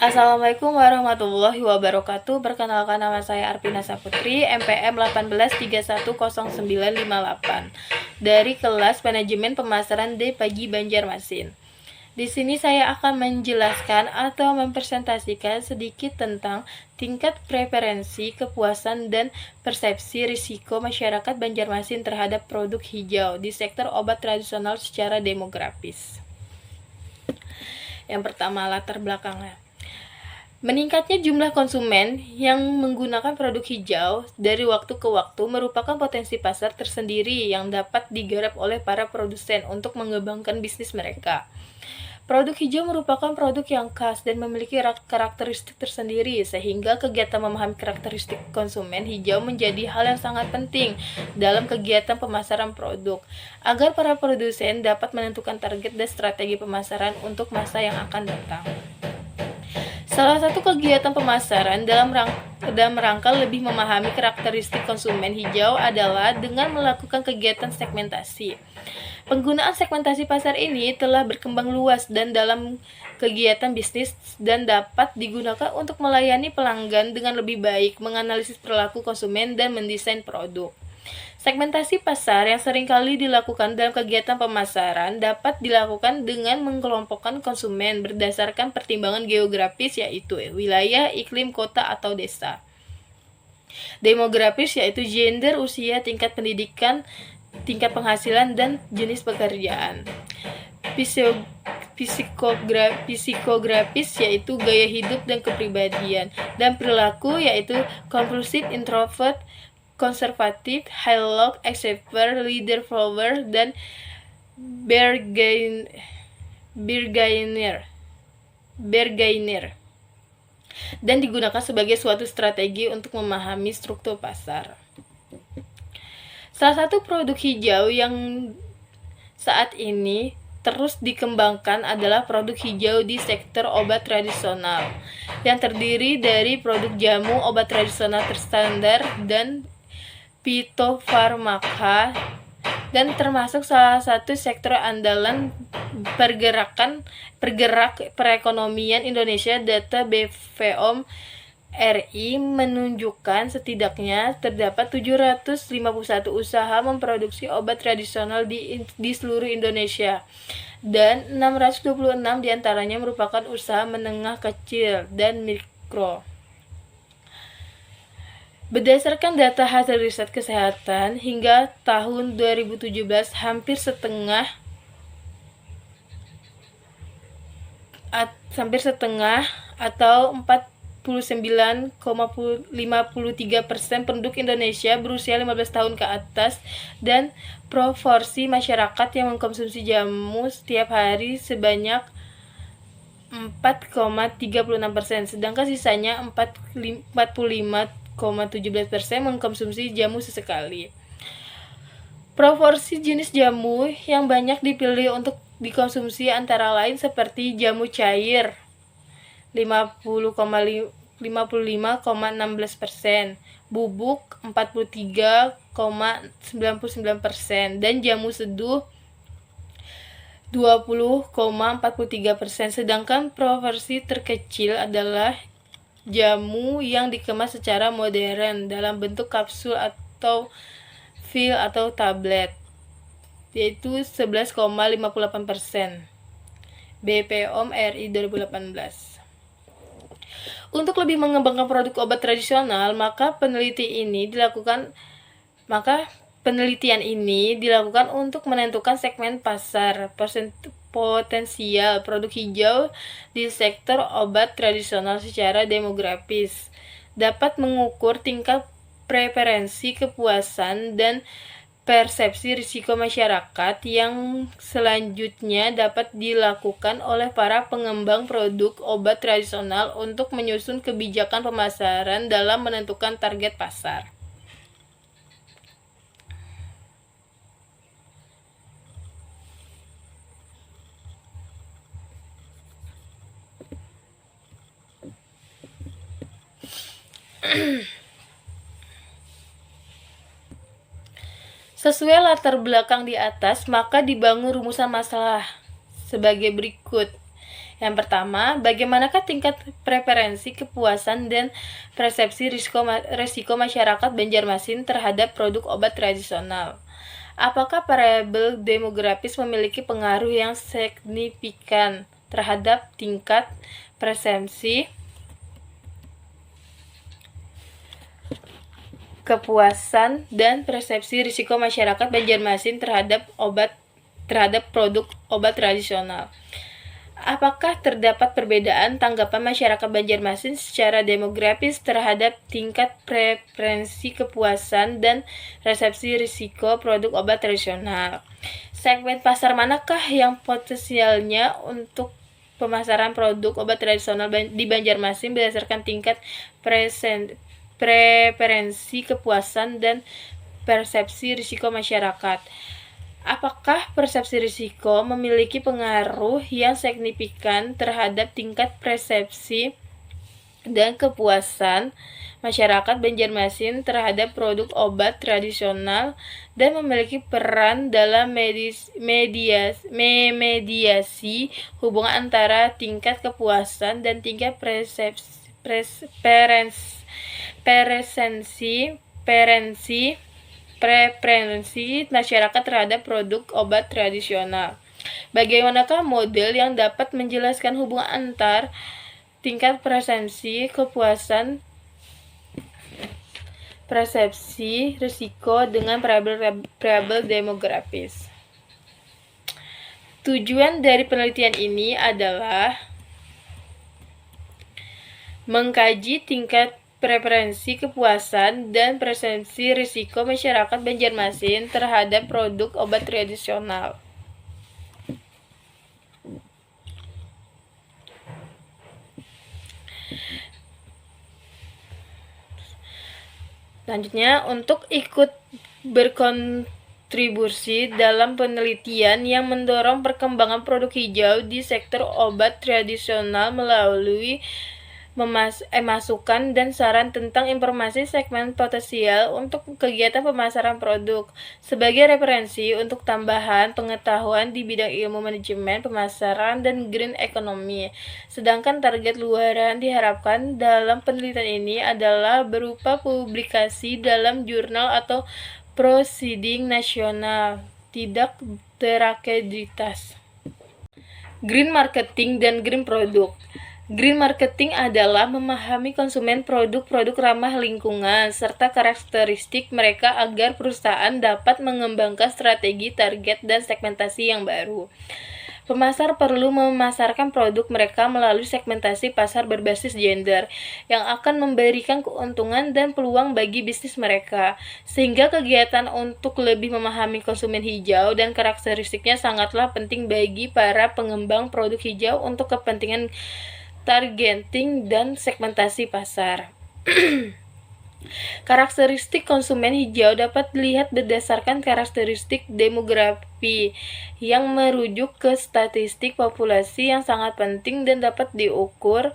Assalamualaikum warahmatullahi wabarakatuh. Perkenalkan, nama saya Arpina Saputri, MPM 18310958 dari kelas Manajemen Pemasaran D Pagi Banjarmasin. Di sini saya akan menjelaskan atau mempresentasikan sedikit tentang tingkat preferensi, kepuasan, dan persepsi risiko masyarakat Banjarmasin terhadap produk hijau di sektor obat tradisional secara demografis. Yang pertama, latar belakangnya. Meningkatnya jumlah konsumen yang menggunakan produk hijau dari waktu ke waktu merupakan potensi pasar tersendiri yang dapat digarap oleh para produsen untuk mengembangkan bisnis mereka. Produk hijau merupakan produk yang khas dan memiliki karakteristik tersendiri, sehingga kegiatan memahami karakteristik konsumen hijau menjadi hal yang sangat penting dalam kegiatan pemasaran produk, agar para produsen dapat menentukan target dan strategi pemasaran untuk masa yang akan datang. Salah satu kegiatan pemasaran dalam rangka lebih memahami karakteristik konsumen hijau adalah dengan melakukan kegiatan segmentasi. Penggunaan segmentasi pasar ini telah berkembang luas dan dalam kegiatan bisnis dan dapat digunakan untuk melayani pelanggan dengan lebih baik, menganalisis perilaku konsumen, dan mendesain produk. Segmentasi pasar yang seringkali dilakukan dalam kegiatan pemasaran dapat dilakukan dengan mengelompokkan konsumen berdasarkan pertimbangan geografis, yaitu wilayah, iklim, kota, atau desa. Demografis yaitu gender, usia, tingkat pendidikan, tingkat penghasilan, dan jenis pekerjaan. Psikografis yaitu gaya hidup dan kepribadian, dan perilaku yaitu kompulsif, introvert, konservatif, high-low, extrovert, leader, follower, dan bargainer, dan digunakan sebagai suatu strategi untuk memahami struktur pasar. Salah satu produk hijau yang saat ini terus dikembangkan adalah produk hijau di sektor obat tradisional, yang terdiri dari produk jamu, obat tradisional terstandar, dan fitofarmaka, dan termasuk salah satu sektor andalan pergerak perekonomian Indonesia. Data BPOM RI menunjukkan setidaknya terdapat 751 usaha memproduksi obat tradisional di seluruh Indonesia, dan 626 diantaranya merupakan usaha menengah kecil dan mikro. Berdasarkan data hasil riset kesehatan, hingga tahun 2017 hampir setengah atau 49,53% penduduk Indonesia berusia 15 tahun ke atas, dan proporsi masyarakat yang mengkonsumsi jamu setiap hari sebanyak 4,36%, sedangkan sisanya 45,17% mengkonsumsi jamu sesekali. Proporsi jenis jamu yang banyak dipilih untuk dikonsumsi antara lain seperti jamu cair 55,16%, bubuk 43,99%, dan jamu seduh 20,43%. Sedangkan proporsi terkecil adalah jamu yang dikemas secara modern dalam bentuk kapsul atau pil atau tablet, yaitu 11,58%. BPOM RI 2018. Untuk lebih mengembangkan produk obat tradisional, maka penelitian ini dilakukan untuk menentukan segmen pasar potensial produk hijau di sektor obat tradisional secara demografis, dapat mengukur tingkat preferensi, kepuasan, dan persepsi risiko masyarakat yang selanjutnya dapat dilakukan oleh para pengembang produk obat tradisional untuk menyusun kebijakan pemasaran dalam menentukan target pasar. Sesuai latar belakang di atas, maka dibangun rumusan masalah sebagai berikut. Yang pertama, bagaimanakah tingkat preferensi, kepuasan, dan persepsi risiko masyarakat Banjarmasin terhadap produk obat tradisional? Apakah variabel demografis memiliki pengaruh yang signifikan terhadap tingkat persepsi, kepuasan, dan persepsi risiko masyarakat Banjarmasin terhadap produk obat tradisional? Apakah terdapat perbedaan tanggapan masyarakat Banjarmasin secara demografis terhadap tingkat preferensi, kepuasan, dan resepsi risiko produk obat tradisional? Segmen pasar manakah yang potensialnya untuk pemasaran produk obat tradisional di Banjarmasin berdasarkan tingkat preferensi, kepuasan, dan persepsi risiko masyarakat? Apakah persepsi risiko memiliki pengaruh yang signifikan terhadap tingkat persepsi dan kepuasan masyarakat Banjarmasin terhadap produk obat tradisional dan memiliki peran dalam mediasi hubungan antara tingkat kepuasan dan tingkat preferensi masyarakat terhadap produk obat tradisional. Bagaimanakah model yang dapat menjelaskan hubungan antar tingkat persepsi, kepuasan, persepsi risiko dengan variabel demografis? Tujuan dari penelitian ini adalah mengkaji tingkat preferensi, kepuasan, dan persepsi risiko masyarakat Banjarmasin terhadap produk obat tradisional. Selanjutnya, untuk ikut berkontribusi dalam penelitian yang mendorong perkembangan produk hijau di sektor obat tradisional melalui masukan dan saran tentang informasi segmen potensial untuk kegiatan pemasaran produk sebagai referensi untuk tambahan pengetahuan di bidang ilmu manajemen pemasaran dan green economy. Sedangkan target luaran diharapkan dalam penelitian ini adalah berupa publikasi dalam jurnal atau proceeding nasional tidak terakreditasi. Green marketing dan green product. Green marketing adalah memahami konsumen produk-produk ramah lingkungan serta karakteristik mereka agar perusahaan dapat mengembangkan strategi target dan segmentasi yang baru. Pemasar perlu memasarkan produk mereka melalui segmentasi pasar berbasis gender yang akan memberikan keuntungan dan peluang bagi bisnis mereka, sehingga kegiatan untuk lebih memahami konsumen hijau dan karakteristiknya sangatlah penting bagi para pengembang produk hijau untuk kepentingan targeting dan segmentasi pasar. Karakteristik konsumen hijau dapat dilihat berdasarkan karakteristik demografi yang merujuk ke statistik populasi yang sangat penting dan dapat diukur.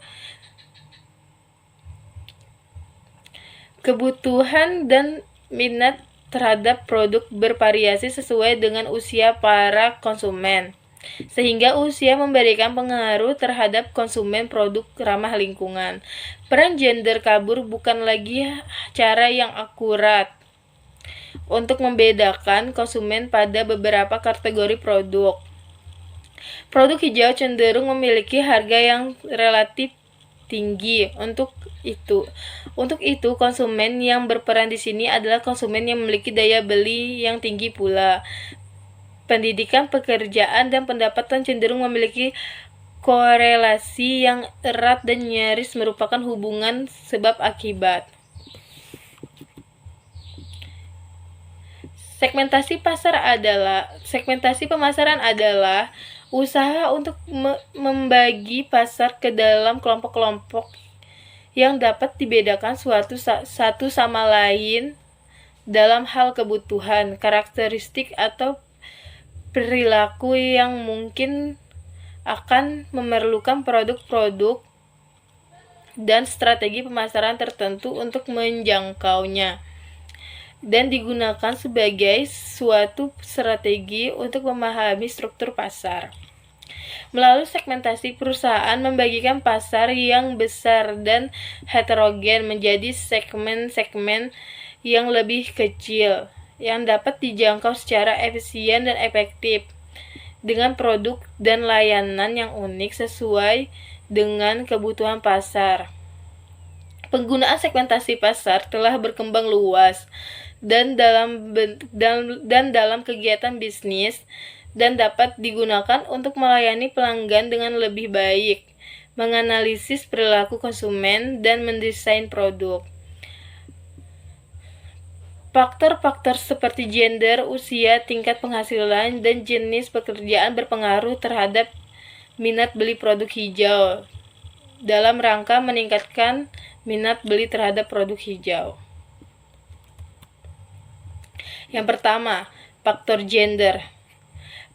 Kebutuhan dan minat terhadap produk bervariasi sesuai dengan usia para konsumen, sehingga usia memberikan pengaruh terhadap konsumen produk ramah lingkungan. Peran gender kabur bukan lagi cara yang akurat untuk membedakan konsumen pada beberapa kategori produk. Produk hijau cenderung memiliki harga yang relatif tinggi. Untuk itu, konsumen yang berperan di sini adalah konsumen yang memiliki daya beli yang tinggi pula. Pendidikan, pekerjaan, dan pendapatan cenderung memiliki korelasi yang erat dan nyaris merupakan hubungan sebab akibat. Segmentasi pemasaran adalah usaha untuk membagi pasar ke dalam kelompok-kelompok yang dapat dibedakan satu sama lain dalam hal kebutuhan, karakteristik, atau perilaku yang mungkin akan memerlukan produk-produk dan strategi pemasaran tertentu untuk menjangkaunya, dan digunakan sebagai suatu strategi untuk memahami struktur pasar. Melalui segmentasi, perusahaan membagikan pasar yang besar dan heterogen menjadi segmen-segmen yang lebih kecil, yang dapat dijangkau secara efisien dan efektif, dengan produk dan layanan yang unik sesuai dengan kebutuhan pasar. Penggunaan segmentasi pasar telah berkembang luas dan dalam kegiatan bisnis dan dapat digunakan untuk melayani pelanggan dengan lebih baik, menganalisis perilaku konsumen, dan mendesain produk. Faktor-faktor seperti gender, usia, tingkat penghasilan, dan jenis pekerjaan berpengaruh terhadap minat beli produk hijau dalam rangka meningkatkan minat beli terhadap produk hijau. Yang pertama, faktor gender.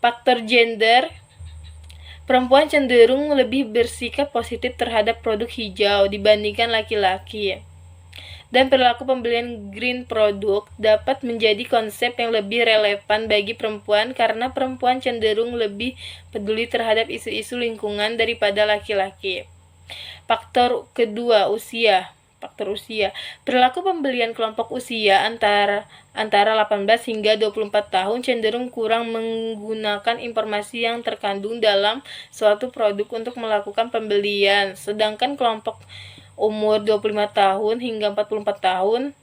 Faktor gender, perempuan cenderung lebih bersikap positif terhadap produk hijau dibandingkan laki-laki. Dan perilaku pembelian green produk dapat menjadi konsep yang lebih relevan bagi perempuan karena perempuan cenderung lebih peduli terhadap isu-isu lingkungan daripada laki-laki. Faktor kedua, usia. Faktor usia. Perilaku pembelian kelompok usia antara 18 hingga 24 tahun cenderung kurang menggunakan informasi yang terkandung dalam suatu produk untuk melakukan pembelian, sedangkan kelompok umur 25 tahun hingga 44 tahun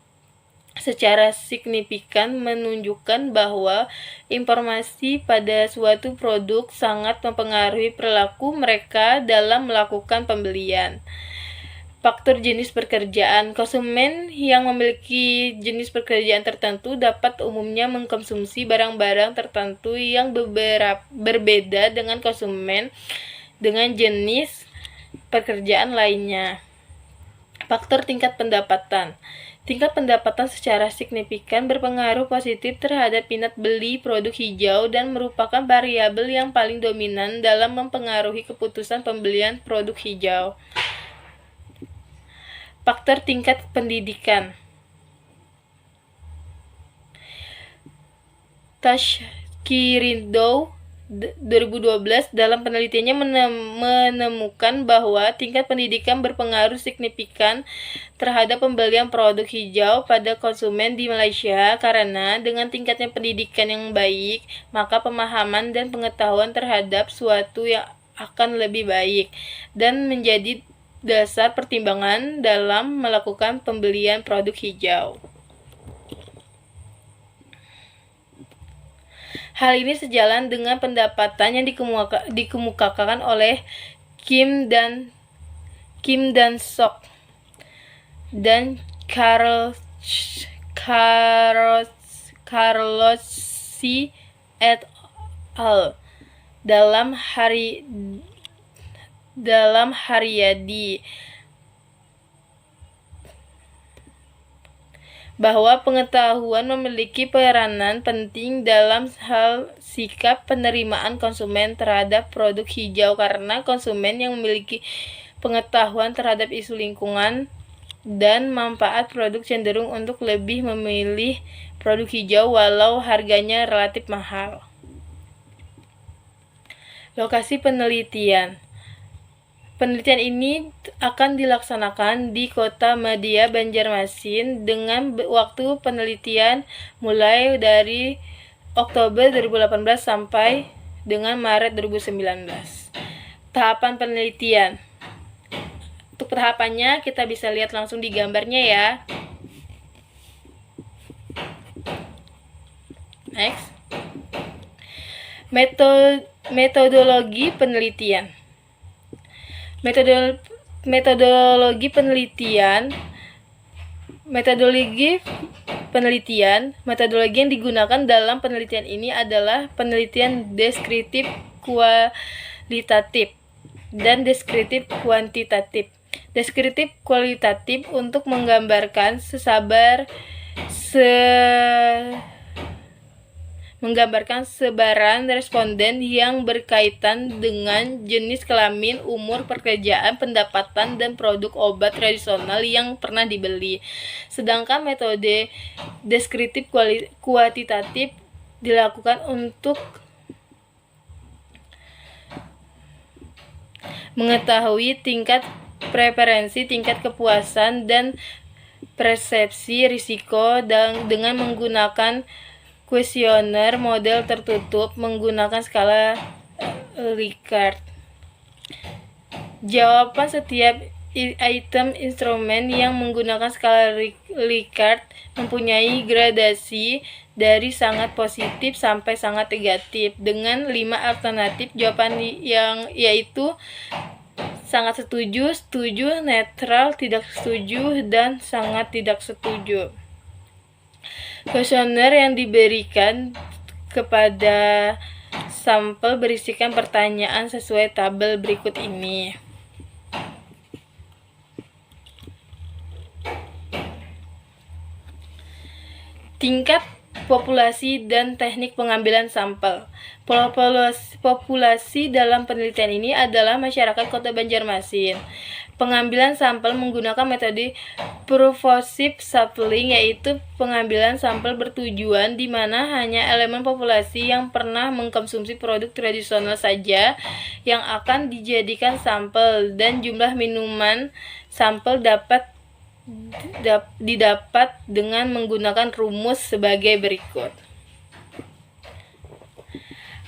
secara signifikan menunjukkan bahwa informasi pada suatu produk sangat mempengaruhi perilaku mereka dalam melakukan pembelian. Faktor jenis pekerjaan. Konsumen yang memiliki jenis pekerjaan tertentu dapat umumnya mengkonsumsi barang-barang tertentu yang berbeda dengan konsumen dengan jenis pekerjaan lainnya. Faktor tingkat pendapatan. Tingkat pendapatan secara signifikan berpengaruh positif terhadap minat beli produk hijau dan merupakan variabel yang paling dominan dalam mempengaruhi keputusan pembelian produk hijau. Faktor tingkat pendidikan. Tashkirindow 2012 dalam penelitiannya menemukan bahwa tingkat pendidikan berpengaruh signifikan terhadap pembelian produk hijau pada konsumen di Malaysia karena dengan tingkatnya pendidikan yang baik, maka pemahaman dan pengetahuan terhadap suatu yang akan lebih baik dan menjadi dasar pertimbangan dalam melakukan pembelian produk hijau. Hal ini sejalan dengan pendapatan yang dikemukakan oleh Kim dan Sok dan Carlos C. et al. dalam Haryadi bahwa pengetahuan memiliki peranan penting dalam hal sikap penerimaan konsumen terhadap produk hijau karena konsumen yang memiliki pengetahuan terhadap isu lingkungan dan manfaat produk cenderung untuk lebih memilih produk hijau walau harganya relatif mahal. Lokasi penelitian. Penelitian ini akan dilaksanakan di Kota Madya, Banjarmasin dengan waktu penelitian mulai dari Oktober 2018 sampai dengan Maret 2019. Tahapan penelitian. Untuk tahapannya kita bisa lihat langsung di gambarnya ya. Next. Metodologi penelitian. Metodologi yang digunakan dalam penelitian ini adalah penelitian deskriptif kualitatif dan deskriptif kuantitatif. Deskriptif kualitatif untuk menggambarkan sebaran responden yang berkaitan dengan jenis kelamin, umur, pekerjaan, pendapatan, dan produk obat tradisional yang pernah dibeli. Sedangkan metode deskriptif kuantitatif dilakukan untuk mengetahui tingkat preferensi, tingkat kepuasan, dan persepsi risiko dengan menggunakan kuesioner model tertutup menggunakan skala Likert. Jawaban setiap item instrumen yang menggunakan skala Likert mempunyai gradasi dari sangat positif sampai sangat negatif dengan 5 alternatif jawaban yang yaitu sangat setuju, setuju, netral, tidak setuju, dan sangat tidak setuju. Kuesioner yang diberikan kepada sampel berisikan pertanyaan sesuai tabel berikut ini. Tingkat populasi dan teknik pengambilan sampel. Populasi dalam penelitian ini adalah masyarakat Kota Banjarmasin. Pengambilan sampel menggunakan metode purposive sampling, yaitu pengambilan sampel bertujuan di mana hanya elemen populasi yang pernah mengkonsumsi produk tradisional saja yang akan dijadikan sampel, dan jumlah minuman sampel didapat dengan menggunakan rumus sebagai berikut.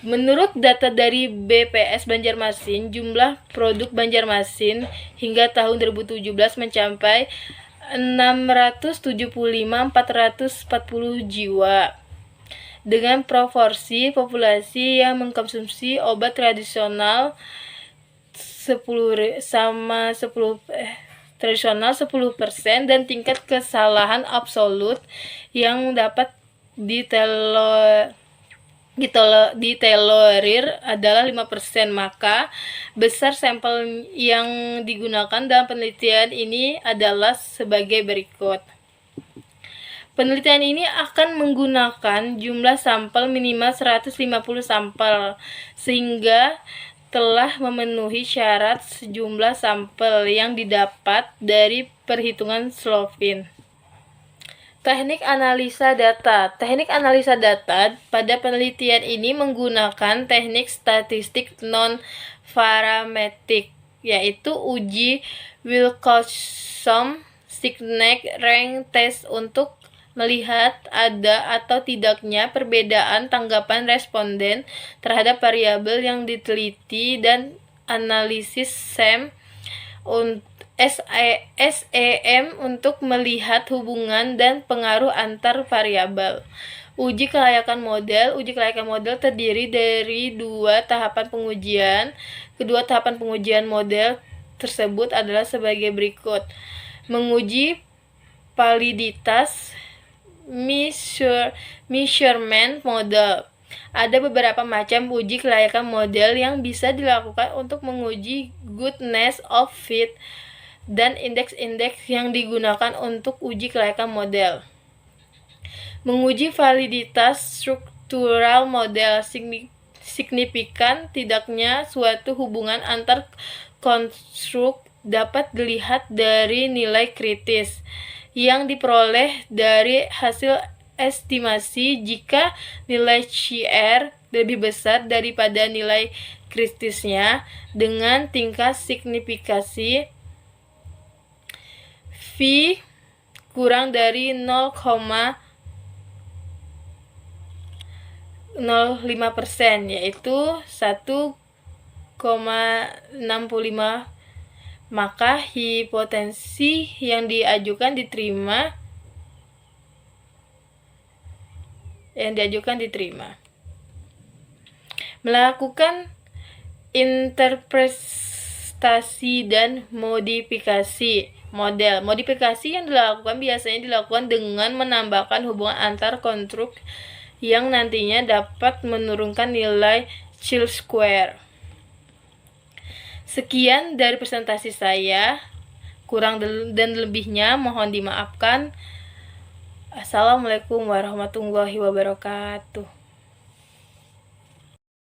Menurut data dari BPS Banjarmasin, jumlah produk Banjarmasin hingga tahun 2017 mencapai 675.440 jiwa. Dengan proporsi populasi yang mengkonsumsi obat tradisional 10% dan tingkat kesalahan absolut yang dapat ditolerir adalah 5%, maka besar sampel yang digunakan dalam penelitian ini adalah sebagai berikut. Penelitian ini akan menggunakan jumlah sampel minimal 150 sampel, sehingga telah memenuhi syarat sejumlah sampel yang didapat dari perhitungan Slovin. Teknik analisa data. Teknik analisa data pada penelitian ini menggunakan teknik statistik non-parametrik, yaitu uji Wilcoxon-Stickney-Rank test untuk melihat ada atau tidaknya perbedaan tanggapan responden terhadap variabel yang diteliti, dan analisis SEM untuk melihat hubungan dan pengaruh antar variabel. Uji kelayakan model. Uji kelayakan model terdiri dari 2 tahapan pengujian. Kedua tahapan pengujian model tersebut adalah sebagai berikut. Menguji validitas measurement model. Ada beberapa macam uji kelayakan model yang bisa dilakukan untuk menguji goodness of fit dan indeks-indeks yang digunakan untuk uji kelayakan model. Menguji validitas struktural model. Signifikan tidaknya suatu hubungan antar konstruk dapat dilihat dari nilai kritis yang diperoleh dari hasil estimasi jika nilai CR lebih besar daripada nilai kritisnya dengan tingkat signifikasi V kurang dari 0,05%, yaitu 1,65, maka hipotensi yang diajukan diterima. Melakukan interpretasi dan modifikasi model. Modifikasi yang biasanya dilakukan dengan menambahkan hubungan antar konstruk yang nantinya dapat menurunkan nilai chi-square. Sekian dari presentasi saya, kurang dan lebihnya mohon dimaafkan. Assalamualaikum warahmatullahi wabarakatuh.